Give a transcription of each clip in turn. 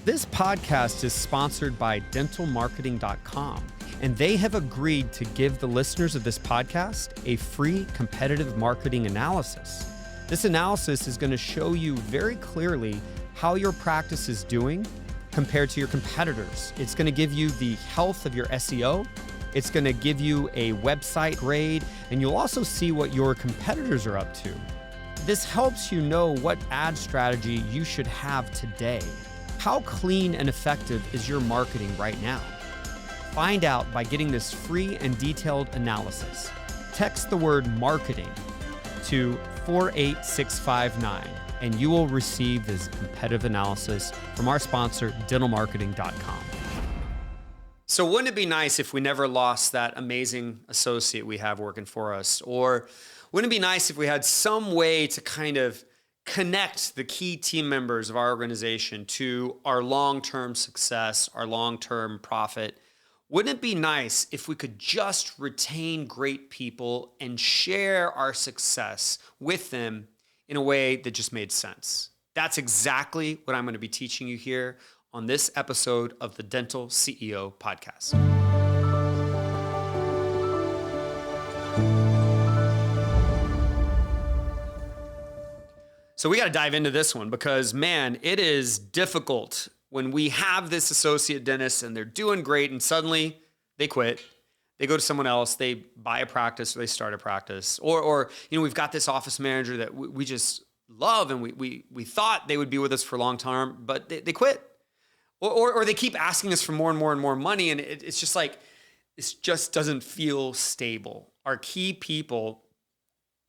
This podcast is sponsored by dentalmarketing.com, and they have agreed to give the listeners of this podcast a free competitive marketing analysis. This analysis is going to show you very clearly how your practice is doing compared to your competitors. It's going to give you the health of your SEO. It's going to give you a website grade, and you'll also see what your competitors are up to. This helps you know what ad strategy you should have today. How clean and effective is your marketing right now? Find out by getting this free and detailed analysis. Text the word marketing to 48659 and you will receive this competitive analysis from our sponsor, dentalmarketing.com. So wouldn't it be nice if we never lost that amazing associate we have working for us? Or wouldn't it be nice if we had some way to kind of connect the key team members of our organization to our long-term success, our long-term profit? Wouldn't it be nice if we could just retain great people and share our success with them in a way that just made sense? That's exactly what I'm going to be teaching you here on this episode of the Dental CEO Podcast. So we got to dive into this one because, man, it is difficult when we have this associate dentist and they're doing great and suddenly they quit. They go to someone else, they buy a practice or they start a practice. Or we've got this office manager that we just love and we thought they would be with us for a long time, but they quit. Or they keep asking us for more and more and more money, and it's just like, it just doesn't feel stable. Our key people,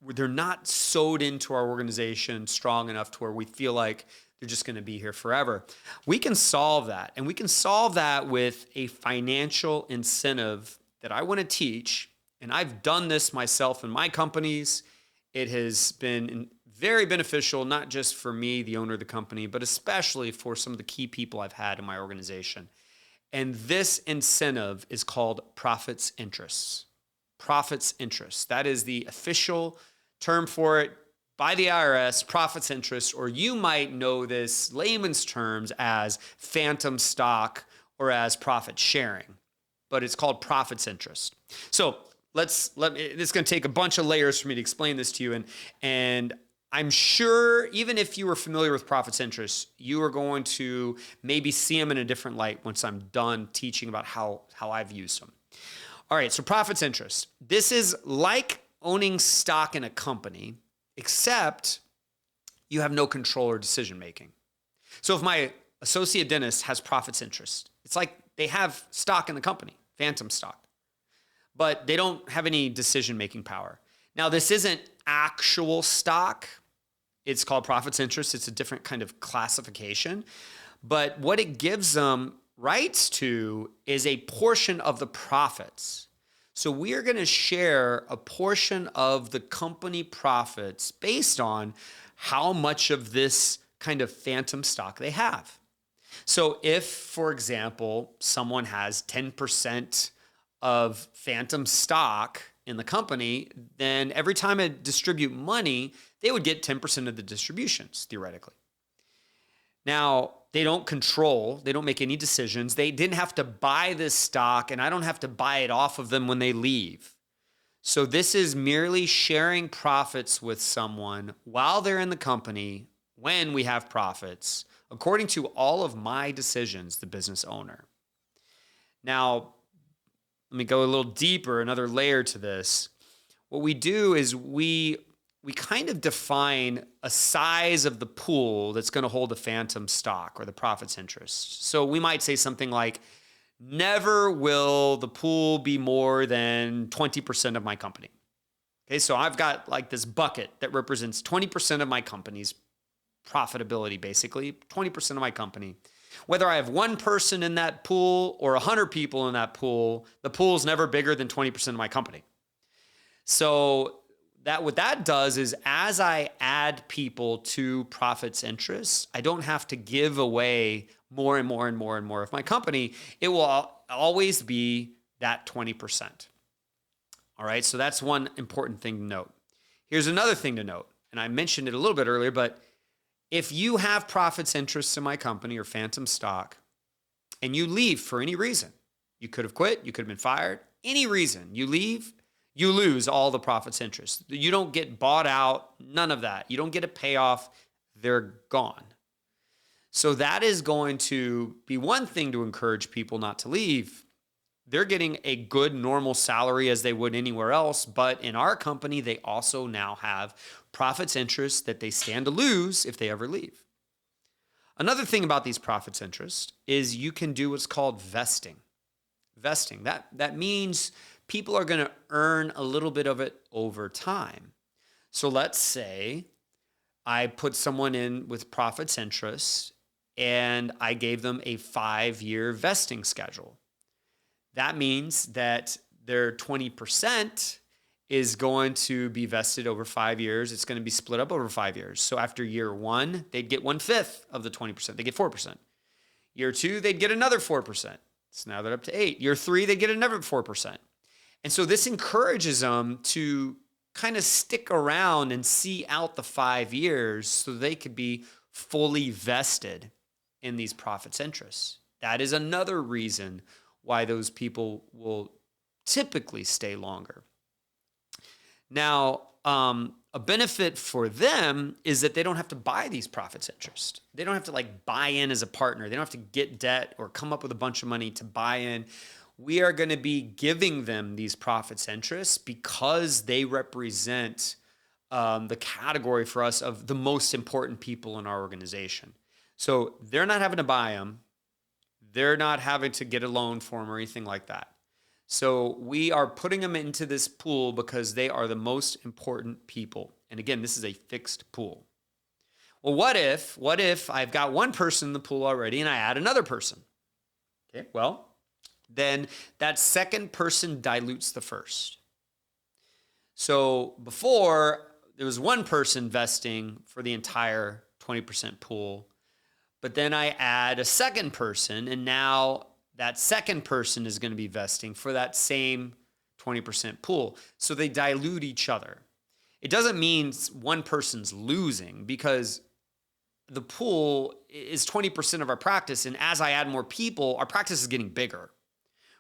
they're not sewed into our organization strong enough to where we feel like they're just going to be here forever. We can solve that, and we can solve that with a financial incentive that I want to teach, and I've done this myself in my companies. It has been very beneficial, not just for me, the owner of the company, but especially for some of the key people I've had in my organization. And this incentive is called profits interests. Profits interests. That is the official term for it by the IRS, profits interest, or you might know this layman's terms as phantom stock or as profit sharing, but it's called profits interest. So this is going to take a bunch of layers for me to explain this to you, and I'm sure even if you were familiar with profits interest, you are going to maybe see them in a different light once I'm done teaching about how I've used them. All right, so profits interest. This is like owning stock in a company, except you have no control or decision making. So if my associate dentist has profits interest, it's like they have stock in the company, phantom stock, but they don't have any decision making power. Now, this isn't actual stock. It's called profits interest. It's a different kind of classification, but what it gives them rights to is a portion of the profits. So we are going to share a portion of the company profits based on how much of this kind of phantom stock they have. So if, for example, someone has 10% of phantom stock in the company, then every time I distribute money, they would get 10% of the distributions, theoretically. Now, they don't control, they don't make any decisions. They didn't have to buy this stock, and I don't have to buy it off of them when they leave. So this is merely sharing profits with someone while they're in the company when we have profits, according to all of my decisions, the business owner. Now, let me go a little deeper, another layer to this. What we do is we kind of define a size of the pool that's going to hold the phantom stock or the profits interest. So we might say something like, never will the pool be more than 20% of my company. Okay, so I've got like this bucket that represents 20% of my company's profitability, basically, 20% of my company. Whether I have one person in that pool or 100 people in that pool, the pool is never bigger than 20% of my company. So what that does is as I add people to profits interests, I don't have to give away more and more and more and more of my company. It will always be that 20%. All right, so that's one important thing to note. Here's another thing to note, and I mentioned it a little bit earlier, but If you have profits interests in my company or phantom stock and you leave for any reason, you could have quit, you could have been fired, any reason, you leave, you lose all the profits interests. You don't get bought out, none of that. You don't get a payoff, they're gone. So that is going to be one thing to encourage people not to leave. They're getting a good normal salary as they would anywhere else, but in our company, they also now have profits interests that they stand to lose if they ever leave. Another thing about these profits interests is you can do what's called vesting. Vesting, that means people are going to earn a little bit of it over time. So let's say I put someone in with profits interests and I gave them a 5-year vesting schedule. That means that their 20% is going to be vested over 5 years. It's going to be split up over 5 years. So after year 1, they'd get 1/5 of the 20%. They get 4%. Year 2, they'd get another 4%. So now they're up to 8. Year 3, they get another 4%. And so this encourages them to kind of stick around and see out the 5 years so they could be fully vested in these profits interests. That is another reason why those people will typically stay longer. Now, a benefit for them is that they don't have to buy these profits interest. They don't have to like buy in as a partner. They don't have to get debt or come up with a bunch of money to buy in. We are going to be giving them these profits interests because they represent the category for us of the most important people in our organization. So they're not having to buy them. They're not having to get a loan for them or anything like that. So we are putting them into this pool because they are the most important people. And again, this is a fixed pool. Well, what if I've got one person in the pool already and I add another person? Okay, well, then that second person dilutes the first. So before, there was one person vesting for the entire 20% pool, but then I add a second person, and now that second person is going to be vesting for that same 20% pool. So they dilute each other. It doesn't mean one person's losing because the pool is 20% of our practice, and as I add more people, our practice is getting bigger.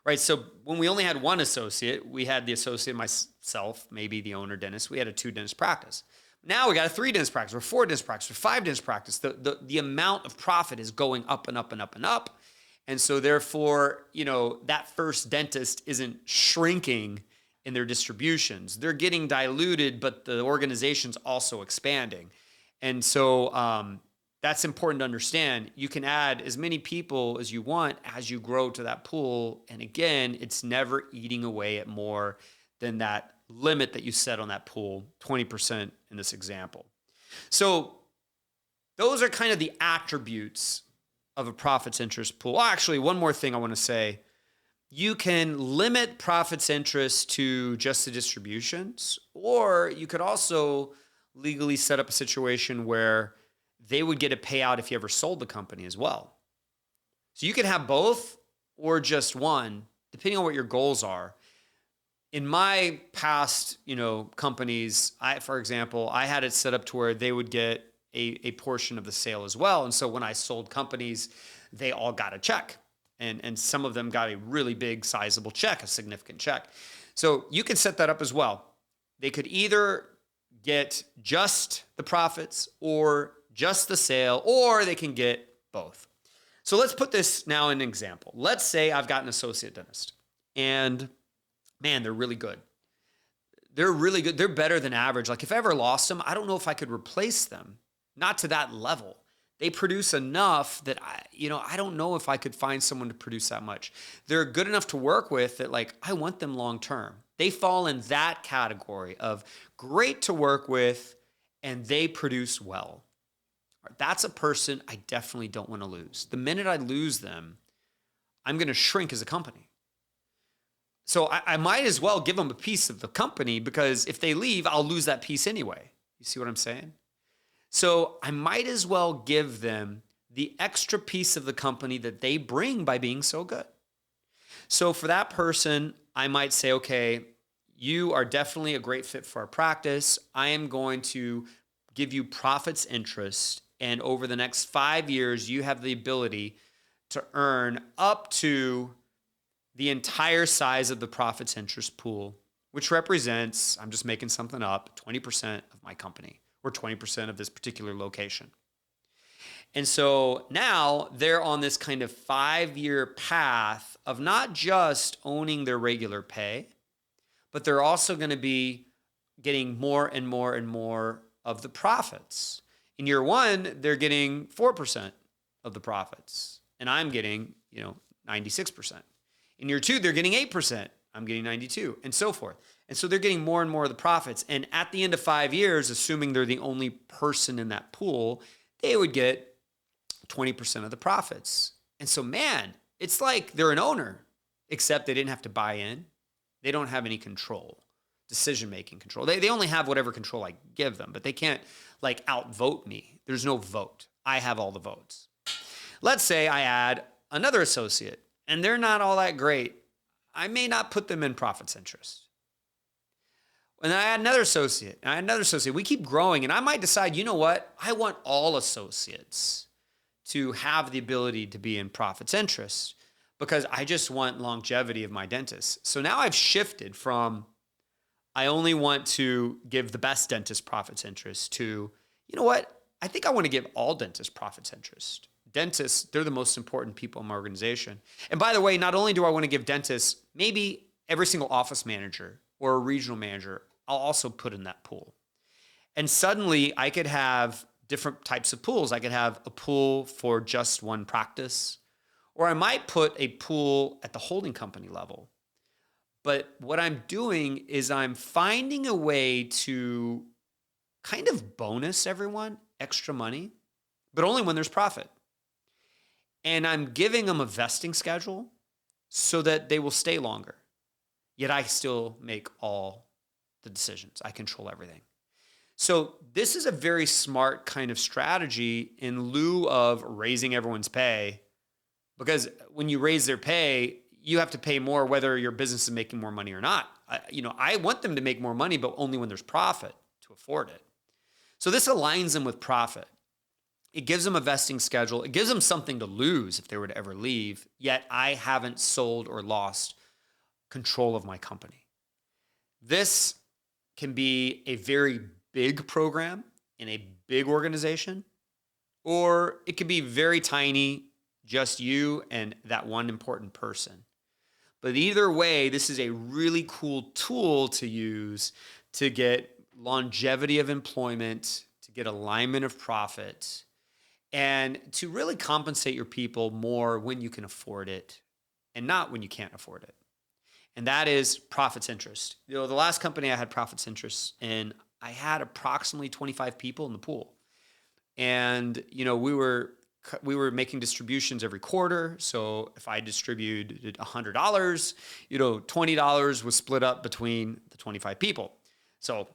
Right, so when we only had one associate, we had the associate, myself, maybe the owner dentist, we had a 2-dentist practice. Now we got a 3-dentist practice, or 4-dentist practice, or 5-dentist practice. The amount of profit is going up and up and up and up. And so therefore, that first dentist isn't shrinking in their distributions. They're getting diluted, but the organization's also expanding. And so that's important to understand. You can add as many people as you want as you grow to that pool. And again, it's never eating away at more than that limit that you set on that pool, 20% in this example. So those are kind of the attributes of a profits interest pool. Actually, one more thing I want to say. You can limit profits interest to just the distributions, or you could also legally set up a situation where they would get a payout if you ever sold the company as well. So you could have both or just one, depending on what your goals are. In my past, companies, for example, I had it set up to where they would get a portion of the sale as well. And so when I sold companies, they all got a check. And some of them got a really big, sizable check, a significant check. So you can set that up as well. They could either get just the profits or just the sale, or they can get both. So let's put this now in an example. Let's say I've got an associate dentist and man, they're really good. They're really good. They're better than average. Like if I ever lost them, I don't know if I could replace them. Not to that level. They produce enough that I don't know if I could find someone to produce that much. They're good enough to work with that I want them long term. They fall in that category of great to work with and they produce well. That's a person I definitely don't want to lose. The minute I lose them, I'm going to shrink as a company. So I might as well give them a piece of the company because if they leave, I'll lose that piece anyway. You see what I'm saying? So I might as well give them the extra piece of the company that they bring by being so good. So for that person, I might say, okay, you are definitely a great fit for our practice. I am going to give you profits interest And over the next 5 years, you have the ability to earn up to the entire size of the profits interest pool, which represents, I'm just making something up, 20% of my company or 20% of this particular location. And so now they're on this kind of 5-year path of not just owning their regular pay, but they're also going to be getting more and more and more of the profits. In year one, they're getting 4% of the profits, and I'm getting, 96%. In year two, they're getting 8%. I'm getting 92, and so forth. And so they're getting more and more of the profits. And at the end of 5 years, assuming they're the only person in that pool, they would get 20% of the profits. And so, man, it's like they're an owner, except they didn't have to buy in. They don't have any control, decision-making control. They only have whatever control I give them, but they can't outvote me. There's no vote. I have all the votes. Let's say I add another associate, and they're not all that great. I may not put them in profits interest. And then I add another associate, and I add another associate. We keep growing, and I might decide, you know what? I want all associates to have the ability to be in profits interest because I just want longevity of my dentist. So now I've shifted from I only want to give the best dentist profits interest to, you know what? I think I want to give all dentists profits interest. Dentists, they're the most important people in my organization. And by the way, not only do I want to give dentists, maybe every single office manager or a regional manager, I'll also put in that pool. And suddenly I could have different types of pools. I could have a pool for just one practice, or I might put a pool at the holding company level. But what I'm doing is I'm finding a way to kind of bonus everyone extra money, but only when there's profit. And I'm giving them a vesting schedule so that they will stay longer. Yet I still make all the decisions. I control everything. So this is a very smart kind of strategy in lieu of raising everyone's pay, because when you raise their pay, you have to pay more whether your business is making more money or not. I want them to make more money, but only when there's profit to afford it. So this aligns them with profit. It gives them a vesting schedule. It gives them something to lose if they were to ever leave, yet I haven't sold or lost control of my company. This can be a very big program in a big organization, or it could be very tiny, just you and that one important person. But either way, this is a really cool tool to use to get longevity of employment, to get alignment of profit, and to really compensate your people more when you can afford it and not when you can't afford it. And that is profits interest. The last company I had profits interest in, I had approximately 25 people in the pool. And, we were making distributions every quarter. So if I distributed $100, $20 was split up between the 25 people. So,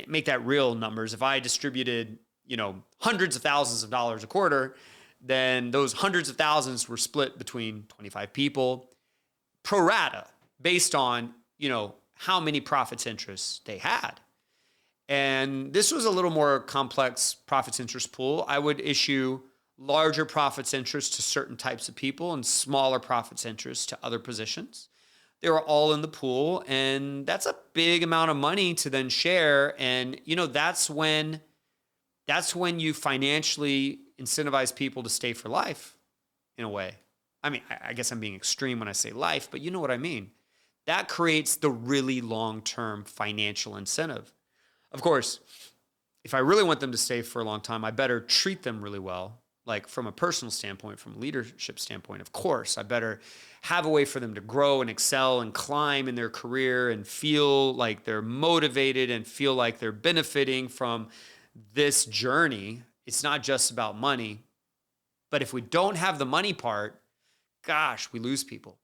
make that real numbers. If I distributed, hundreds of thousands of dollars a quarter, then those hundreds of thousands were split between 25 people pro rata based on, how many profits interests they had. And this was a little more complex profits interest pool. I would issue larger profits interest to certain types of people and smaller profits interest to other positions. They were all in the pool, and that's a big amount of money to then share. And, that's when you financially incentivize people to stay for life in a way. I mean, I guess I'm being extreme when I say life, but you know what I mean. That creates the really long-term financial incentive. Of course, if I really want them to stay for a long time, I better treat them really well. Like from a personal standpoint, from a leadership standpoint, of course, I better have a way for them to grow and excel and climb in their career and feel like they're motivated and feel like they're benefiting from this journey. It's not just about money. But if we don't have the money part, gosh, we lose people.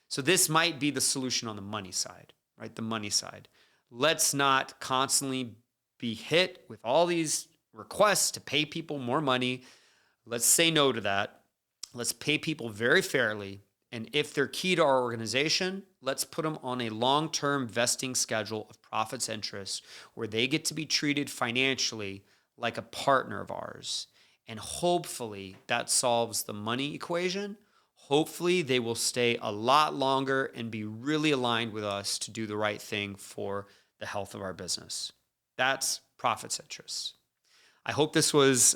So this might be the solution on the money side, right? The money side. Let's not constantly be hit with all these requests to pay people more money. Let's say no to that. Let's pay people very fairly. And if they're key to our organization, let's put them on a long-term vesting schedule of profits interest where they get to be treated financially like a partner of ours. And hopefully that solves the money equation. Hopefully they will stay a lot longer and be really aligned with us to do the right thing for the health of our business. That's profit citrus. I hope this was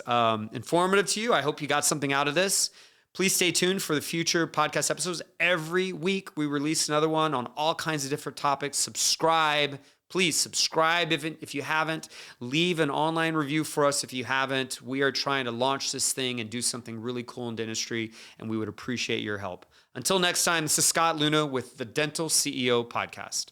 informative to you. I hope you got something out of this. Please stay tuned for the future podcast episodes. Every week we release another one on all kinds of different topics. Subscribe. Please subscribe if you haven't. Leave an online review for us if you haven't. We are trying to launch this thing and do something really cool in dentistry, and we would appreciate your help. Until next time, this is Scott Leune with the Dental CEO Podcast.